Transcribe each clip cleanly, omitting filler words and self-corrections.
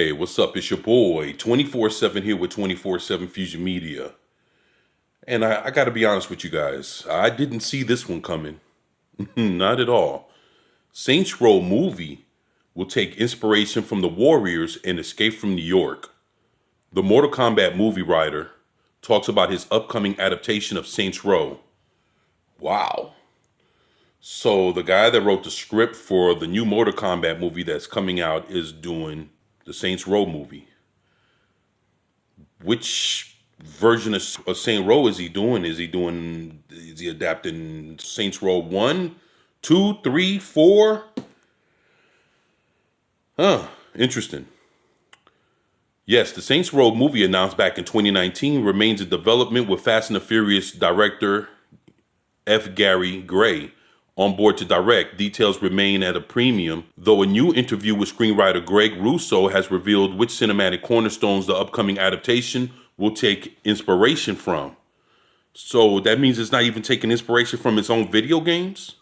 Hey, what's up? It's your boy, 24/7 here with 24/7 Fusion Media. And I got to be honest with you guys. I didn't see this one coming. Not at all. Saints Row movie will take inspiration from the Warriors and Escape from New York. The Mortal Kombat movie writer talks about his upcoming adaptation of Saints Row. Wow. So the guy that wrote the script for the new Mortal Kombat movie that's coming out is doing the Saints Row movie. Which version of Saint Row is he doing? Is he adapting Saints Row 1, 2, 3, 4? Huh, interesting. Yes, the Saints Row movie announced back in 2019 remains in development with Fast and the Furious director F. Gary Gray on board to direct. Details remain at a premium, though a new interview with screenwriter Greg Russo has revealed which cinematic cornerstones the upcoming adaptation will take inspiration from. So that means it's not even taking inspiration from its own video games?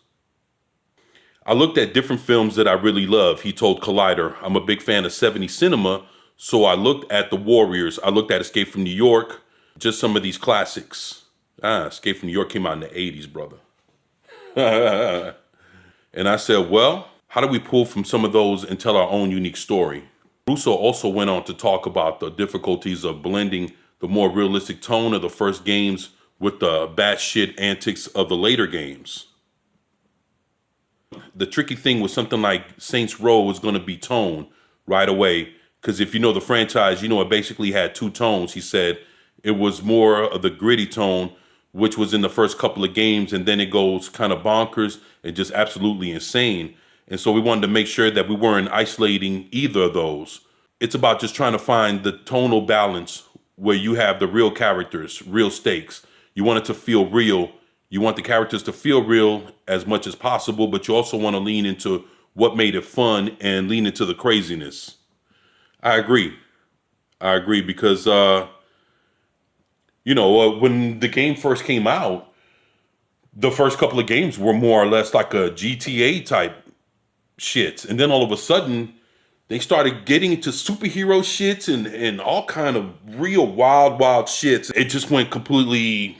I looked at different films that I really love, he told Collider. I'm a big fan of 70s cinema, so I looked at The Warriors, I looked at Escape from New York, just some of these classics. Escape from New York came out in the 80s, brother. And I said, well, how do we pull from some of those and tell our own unique story? Russo also went on to talk about the difficulties of blending the more realistic tone of the first games with the batshit antics of the later games. The tricky thing with something like Saints Row is going to be tone right away. Because if you know the franchise, you know it basically had two tones. He said it was more of the gritty tone, which was in the first couple of games, and then it goes kind of bonkers and just absolutely insane. And so we wanted to make sure that we weren't isolating either of those. It's about just trying to find the tonal balance where you have the real characters, real stakes. You want it to feel real. You want the characters to feel real as much as possible, but you also want to lean into what made it fun and lean into the craziness. I agree. I agree because, when the game first came out, the first couple of games were more or less like a GTA type shit. And then all of a sudden, they started getting into superhero shits and all kind of real wild shits. It just went completely,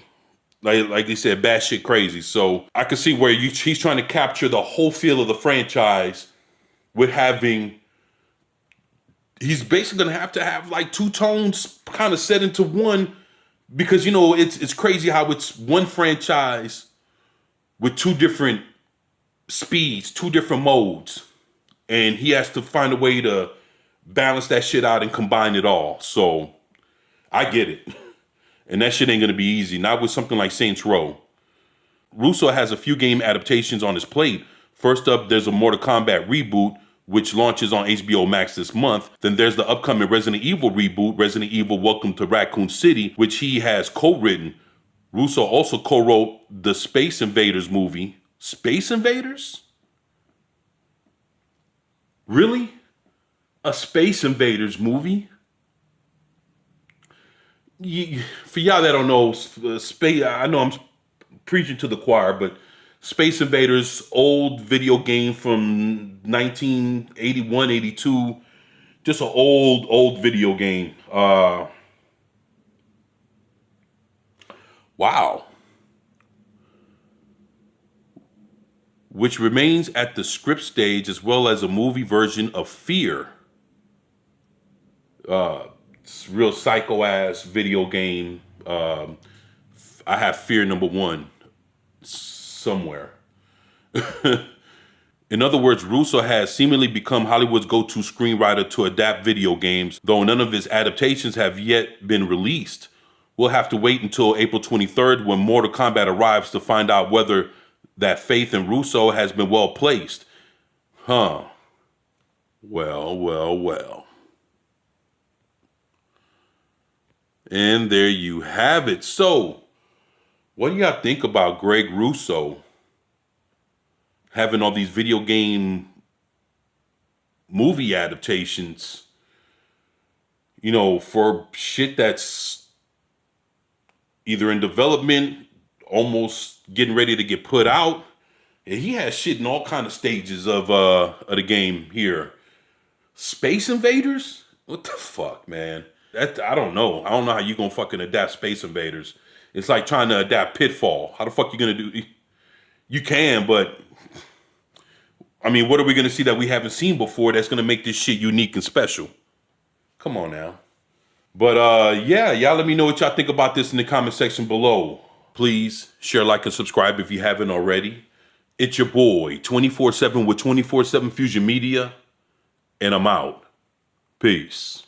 like they said, batshit crazy. So I could see where he's trying to capture the whole feel of the franchise with having, he's basically going to have like two tones kind of set into one because, it's crazy how it's one franchise with two different speeds, two different modes. And he has to find a way to balance that shit out and combine it all. So I get it. And that shit ain't going to be easy. Not with something like Saints Row. Russo has a few game adaptations on his plate. First up, there's a Mortal Kombat reboot, which launches on HBO Max this month. Then there's the upcoming Resident Evil reboot, Resident Evil Welcome to Raccoon City, which he has co-written. Russo also co-wrote the Space Invaders movie. Space Invaders? Really? A Space Invaders movie? For y'all that don't know, space. I know I'm preaching to the choir, but Space Invaders, old video game from 1981, 82. Just an old video game. Wow. Which remains at the script stage as well as a movie version of Fear. It's real psycho ass video game. I have Fear #1 somewhere. In other words, Russo has seemingly become Hollywood's go-to screenwriter to adapt video games, though none of his adaptations have yet been released. We'll have to wait until April 23rd when Mortal Kombat arrives to find out whether that faith in Russo has been well placed. Huh. Well. And there you have it. So, what do y'all think about Greg Russo having all these video game movie adaptations, for shit that's either in development, almost getting ready to get put out? And he has shit in all kind of stages of the game here. Space Invaders? What the fuck, man? That I don't know. I don't know how you gonna fucking adapt Space Invaders. It's like trying to adapt Pitfall. How the fuck you gonna do? You can, but I mean, what are we gonna see that we haven't seen before that's gonna make this shit unique and special? Come on now. But yeah, y'all let me know what y'all think about this in the comment section below. Please share, like, and subscribe if you haven't already. It's your boy, 24/7 with 24/7 Fusion Media, and I'm out. Peace.